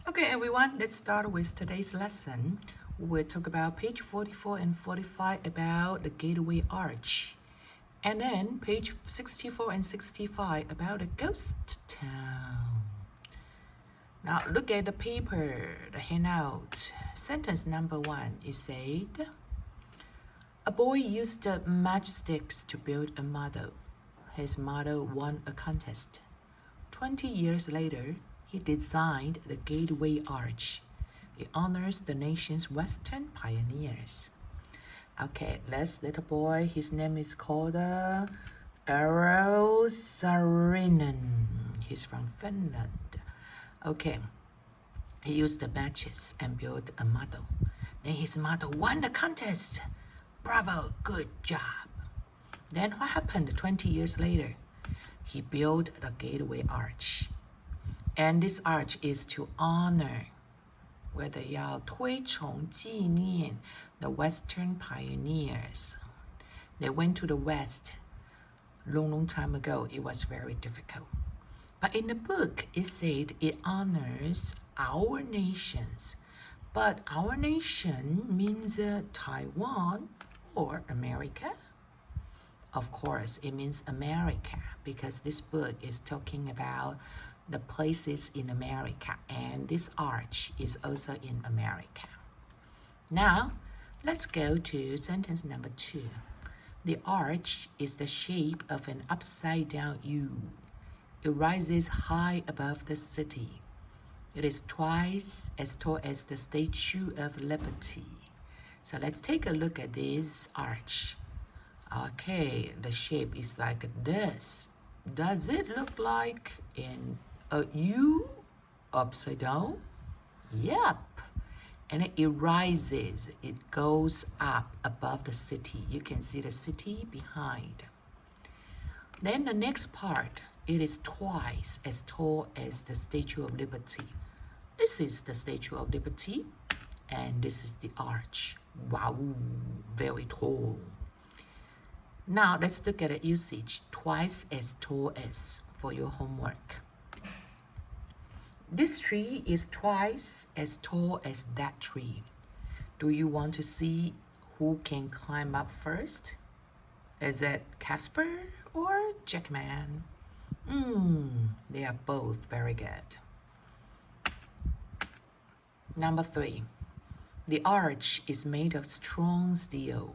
Okay, everyone, let's start with today's lesson. We'll talk about page 44 and 45 about the Gateway Arch. And then page 64 and 65 about a ghost town. Now look at the paper, the handout. Sentence number 1 is said, a boy used matchsticks to build a model. His model won a contest. 20 years later, he designed the Gateway Arch. It honors the nation's Western pioneers. Okay, this little boy, his name is called Eero Saarinen. He's from Finland. Okay, he used the matches and built a model. Then his model won the contest. Bravo, good job. Then what happened 20 years later? He built the Gateway Arch. And this arch is to honor, 要推崇纪念 the Western pioneers. They went to the West long time ago. It was very difficult. But in the book, it said it honors our nations. But our nation means Taiwan or America. Of course, it means America because this book is talking about the places in America, and this arch is also in America. Now, let's go to sentence number 2. The arch is the shape of an upside-down U. It rises high above the city. It is twice as tall as the Statue of Liberty. So let's take a look at this arch. Okay, the shape is like this. Does it look like a U upside down? Yep. And it rises, it goes up above the city. You can see the city behind. Then the next part, it is twice as tall as the Statue of Liberty. This is the Statue of Liberty, and this is the arch. Wow, very tall. Now let's look at the usage, twice as tall as, for your homework. This tree is twice as tall as that tree. Do you want to see who can climb up first? Is it Casper or Jackman? They are both very good. Number 3, the arch is made of strong steel.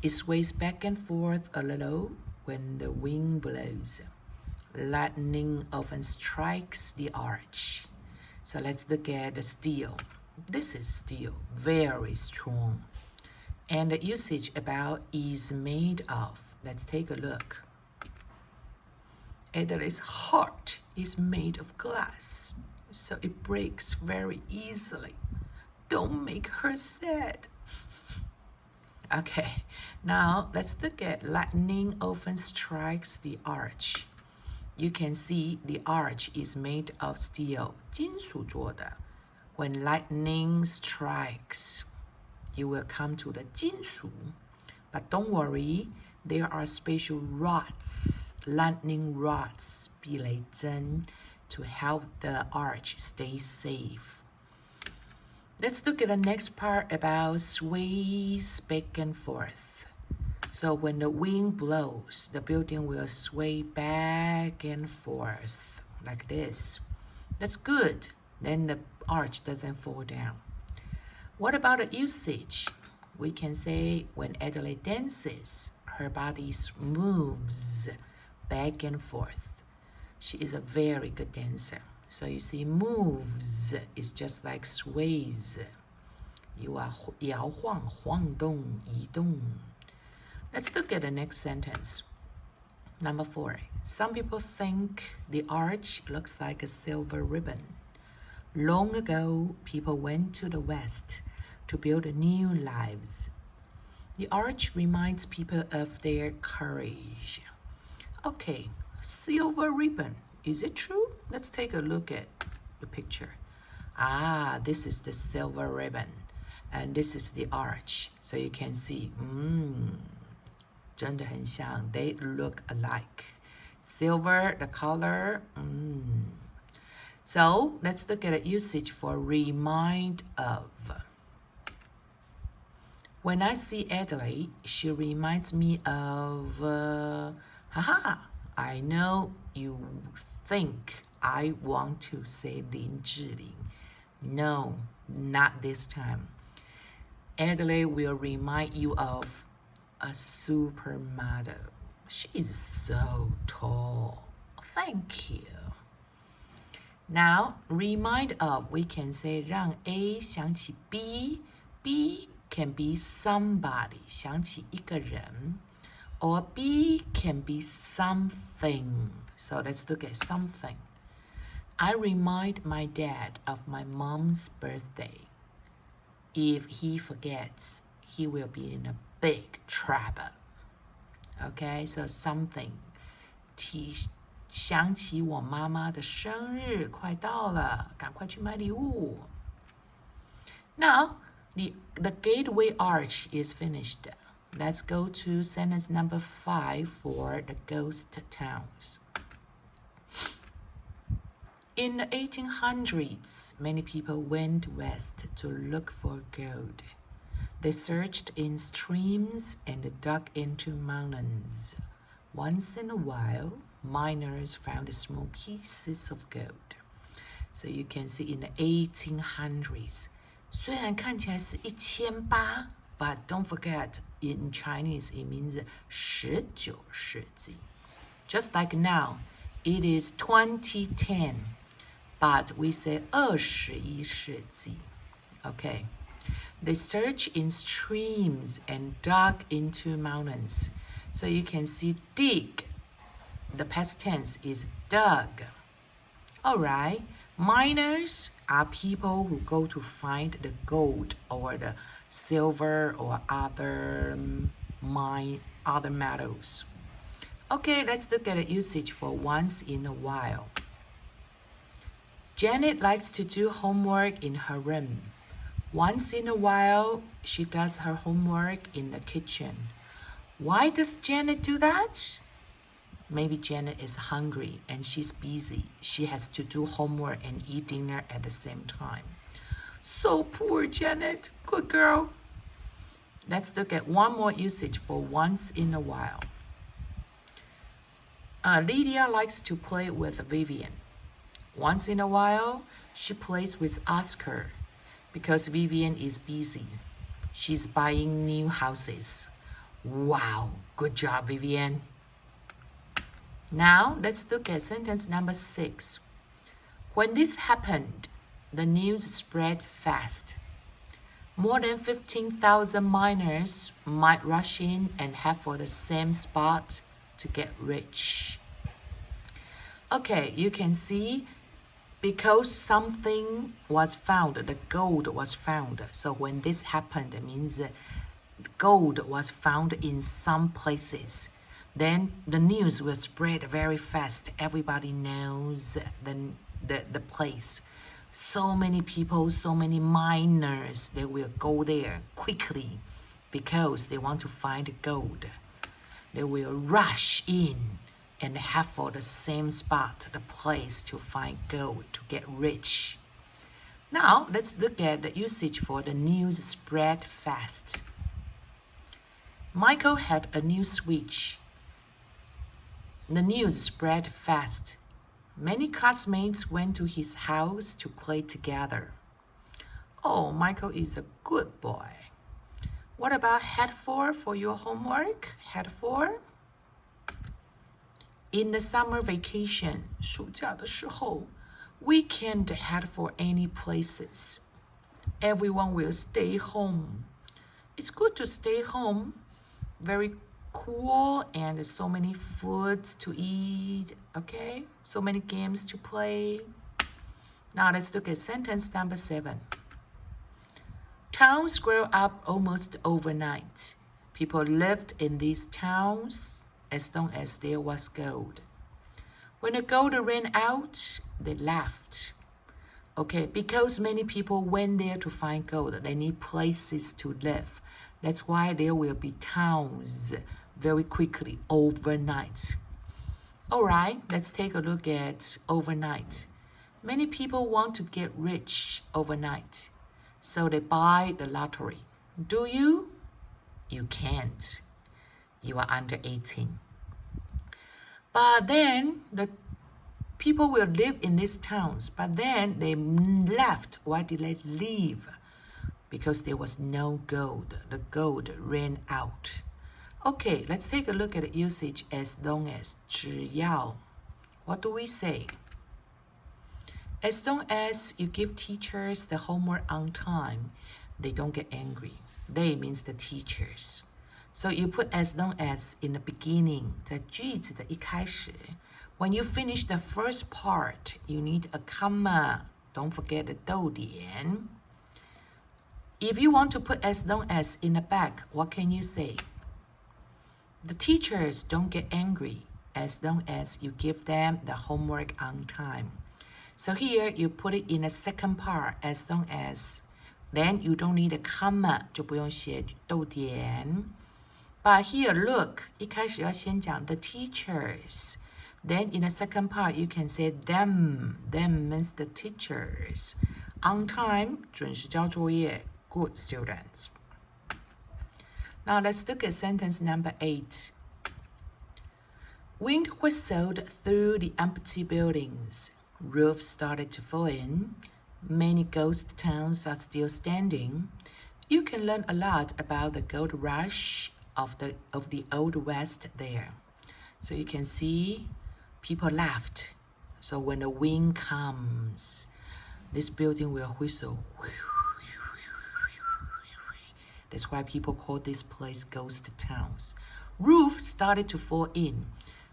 It sways back and forth a little when the wind blows. Lightning often strikes the arch. So let's look at the steel. This is steel, very strong. And the usage about is made of. Let's take a look. And it is hard, it's made of glass. So it breaks very easily. Don't make her sad. Okay, now let's look at lightning often strikes the arch. You can see the arch is made of steel, 金属做的. When lightning strikes, you will come to the 金属. But don't worry, there are special rods, lightning rods, 避雷针, to help the arch stay safe. Let's look at the next part about sways back and forth. So when the wind blows, the building will sway back and forth like this. That's good. Then the arch doesn't fall down. What about the usage? We can say when Adelaide dances, her body moves back and forth. She is a very good dancer. So you see, moves is just like sways. You are 摇晃,晃动,移动. Let's look at the next sentence. Number 4. Some people think the arch looks like a silver ribbon. Long ago, people went to the West to build new lives. The arch reminds people of their courage. Okay, silver ribbon. Is it true? Let's take a look at the picture. This is the silver ribbon. And this is the arch. So you can see, 真的很像. They look alike. Silver, the color, So let's look at a usage for remind of. When I see Adelaide, she reminds me of, haha, I know you think I want to say Lin Zhiling. No, not this time. Adelaide will remind you of a supermodel. She is so tall. Thank you. Now, remind of, we can say 让 A 想起 B can be somebody 想起一个人 or B can be something. So let's look at something. I remind my dad of my mom's birthday. If he forgets, he will be in a big trouble. Okay, so something. 想起我妈妈的生日快到了，赶快去买礼物。Now, the gateway arch is finished. Let's go to sentence number 5 for the ghost towns. In the 1800s, many people went west to look for gold. They searched in streams and dug into mountains. Once in a while, miners found small pieces of gold. So you can see in the 1800s, 虽然看起来是1800, but don't forget, in Chinese, it means 19世纪. Just like now, it is 2010, but we say 21世纪. Okay. They search in streams and dug into mountains. So you can see dig. The past tense is dug. All right. Miners are people who go to find the gold or the silver or other metals. Okay, let's look at the usage for once in a while. Janet likes to do homework in her room. Once in a while, she does her homework in the kitchen. Why does Janet do that? Maybe Janet is hungry and she's busy. She has to do homework and eat dinner at the same time. So poor Janet. Good girl. Let's look at one more usage for once in a while. Lydia likes to play with Vivian. Once in a while, she plays with Oscar because Vivian is busy. She's buying new houses. Wow, good job, Vivian. Now, let's look at sentence number 6. When this happened, the news spread fast. More than 15,000 miners might rush in and head for the same spot to get rich. Okay, you can see because something was found, the gold was found. So when this happened, it means gold was found in some places. Then the news will spread very fast. Everybody knows the place. So many people, so many miners, they will go there quickly because they want to find gold. They will rush in and head for the same spot, the place to find gold, to get rich. Now, let's look at the usage for the news spread fast. Michael had a new switch. The news spread fast. Many classmates went to his house to play together. Oh, Michael is a good boy. What about head for your homework? Head 4? In the summer vacation, 暑假的时候, we can't head for any places. Everyone will stay home. It's good to stay home. Very cool and so many foods to eat, okay? So many games to play. Now let's look at sentence number 7. Towns grow up almost overnight. People lived in these towns as long as there was gold. When the gold ran out, they left. Okay, because many people went there to find gold, they need places to live. That's why there will be towns very quickly, overnight. All right, let's take a look at overnight. Many people want to get rich overnight, so they buy the lottery. Do you? You can't. You are under 18. But then the people will live in these towns, but then they left. Why did they leave? Because there was no gold. The gold ran out. Okay, let's take a look at the usage as long as 只要. What do we say? As long as you give teachers the homework on time, they don't get angry. They means the teachers. So you put as long as in the beginning, 在句子的一开始. When you finish the first part, you need a comma. Don't forget the 逗点. If you want to put as long as in the back, what can you say? The teachers don't get angry as long as you give them the homework on time. So here you put it in the second part, as long as. Then you don't need a comma, 就不用写逗点. But here, look, 一开始要先讲 the teachers. Then in the second part, you can say them. Them means the teachers. On time, 准时交作业. Good students. Now let's look at sentence number 8. Wind whistled through the empty buildings. Roofs started to fall in. Many ghost towns are still standing. You can learn a lot about the gold rush of the Old West there. So you can see people laughed. So when the wind comes, this building will whistle. That's why people call this place ghost towns. Roof started to fall in.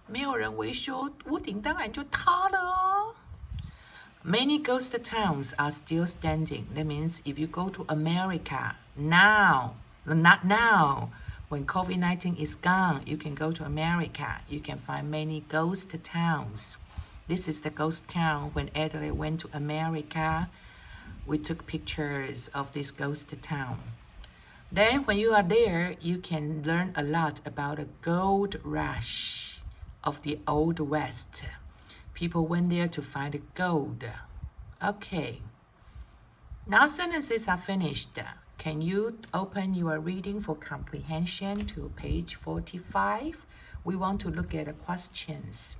没有人维修，屋顶当然就塌了哦。Many ghost towns are still standing. That means if you go to America now, not now, when COVID-19 is gone, you can go to America. You can find many ghost towns. This is the ghost town when Adelaide went to America. We took pictures of this ghost town. Then when you are there, you can learn a lot about the gold rush of the Old West. People went there to find the gold. Okay. Now sentences are finished. Can you open your reading for comprehension to page 45? We want to look at the questions.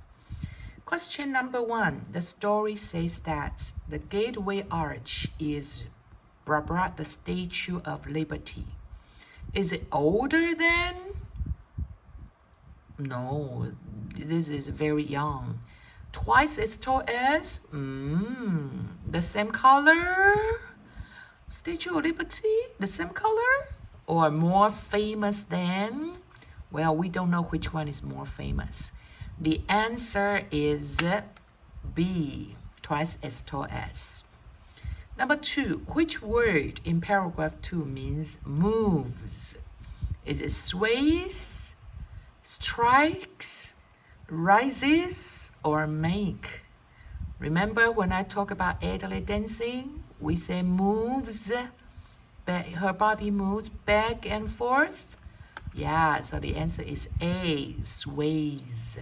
Question number 1. The story says that the Gateway Arch is the Statue of Liberty. Is it older than? No, this is very young. Twice as tall as? The same color? Statue of Liberty? The same color? Or more famous than? Well, we don't know which one is more famous. The answer is B, twice as tall as. Number 2, which word in paragraph 2 means moves? Is it sways, strikes, rises, or make? Remember when I talk about Adelaide dancing, we say moves, her body moves back and forth. Yeah, so the answer is A, sways.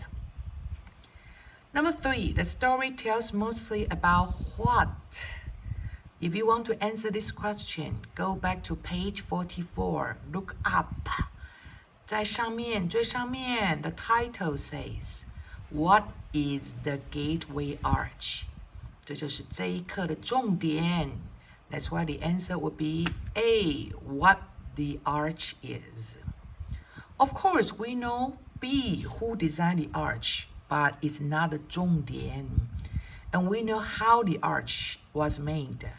Number 3, the story tells mostly about what? If you want to answer this question, go back to page 44. Look up. 在上面，最上面, the title says, What is the Gateway Arch? 这就是这一课的重点. That's why the answer would be A, what the arch is. Of course, we know B, who designed the arch, but it's not the 重点. And we know how the arch was made.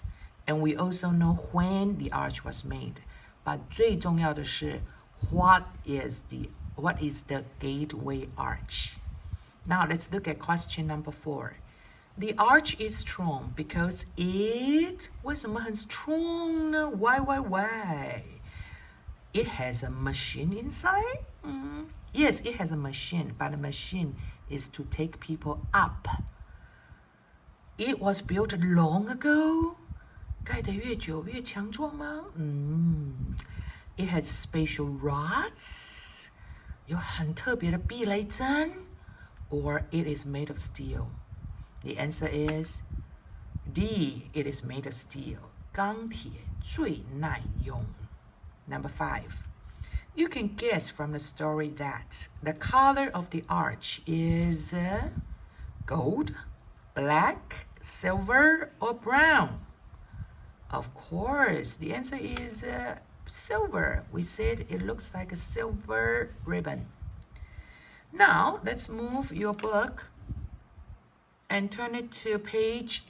And we also know when the arch was made. But 最重要的是 what is the Gateway Arch? Now let's look at question number 4. The arch is strong because it 为什么很 strong 呢? Why? It has a machine inside? Yes, it has a machine, but the machine is to take people up. It was built long ago. 盖得越久越强壮吗? It has special rods. 有很特别的避雷针. Or it is made of steel. The answer is D. It is made of steel. 钢铁最耐用. Number 5. You can guess from the story that the color of the arch is gold, black, silver, or brown. Of course, the answer is silver. We said it looks like a silver ribbon. Now, let's move your book and turn it to page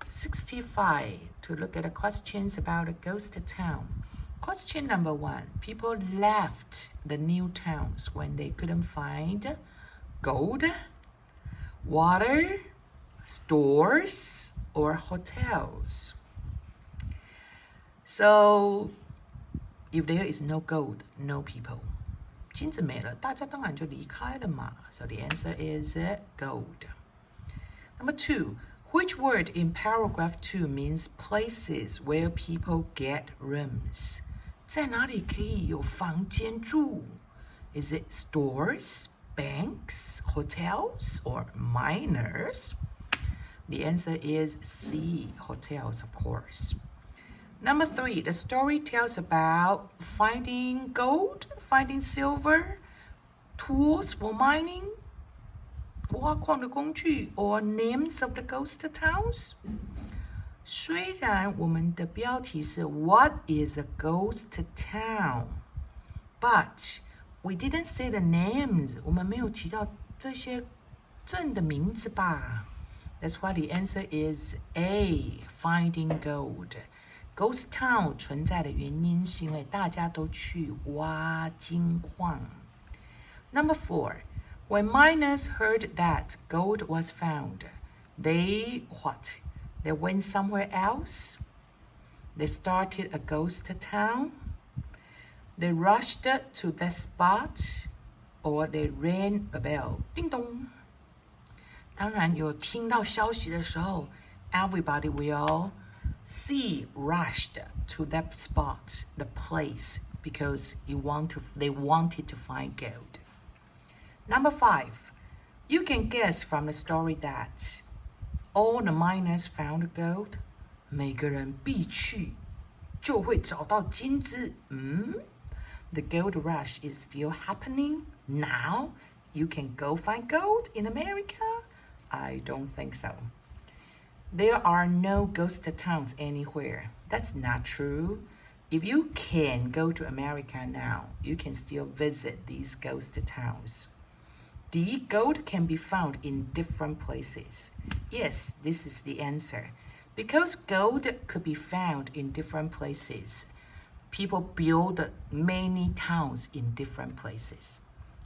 65 to look at the questions about a ghost town. Question number 1. People left the new towns when they couldn't find gold, water, stores, or hotels. So, if there is no gold, no people. 金子没了，大家当然就离开了嘛。So the answer is gold. Number 2. Which word in paragraph 2 means places where people get rooms? 在哪里可以有房间住? Is it stores, banks, hotels, or miners? The answer is C, hotels, of course. Number 3, the story tells about finding gold, finding silver, tools for mining, 挖矿的工具, or names of the ghost towns. 虽然我们的标题是 What is a ghost town? But we didn't say the names. 我们没有提到这些镇的名字吧? That's why the answer is A, finding gold. Ghost town 存在的原因是因为大家都去挖金矿。Number 4, when miners heard that gold was found, they what? They went somewhere else? They started a ghost town? They rushed to that spot? Or they rang a bell? 叮咚。当然有听到消息的时候 everybody will see rushed to that spot, the place, because they wanted to find gold. Number 5, you can guess from the story that all the miners found gold. 每个人必去就会找到金子。The gold rush is still happening now. You can go find gold in America? I don't think so. There are no ghost towns anywhere. That's not true. If you can go to America now, you can still visit these ghost towns. The gold can be found in different places. Yes, this is the answer. Because gold could be found in different places, people build many towns in different places.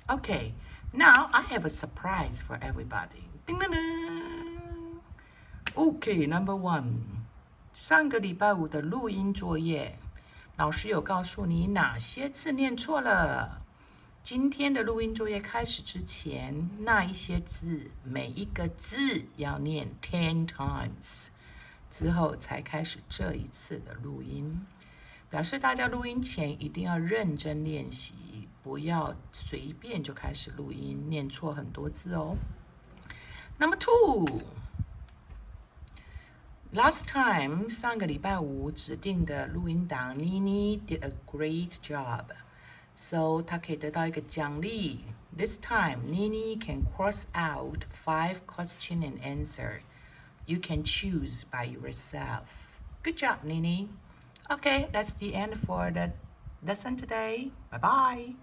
Okay, now I have a surprise for everybody. Ding, ding, ding. Okay, number 1. 上个礼拜五的录音作业，老师有告诉你哪些字念错了。今天的录音作业开始之前，那一些字，每一个字要念 10 times， 之后才开始这一次的录音。表示大家录音前一定要认真练习，不要随便就开始录音，念错很多字哦。Number 2. Last time, 上个礼拜五指定的录音档 Nini did a great job. So, 她可以得到一个奖励。This time, Nini can cross out 5 question and answer. You can choose by yourself. Good job, Nini. Okay, that's the end for the lesson today. Bye-bye.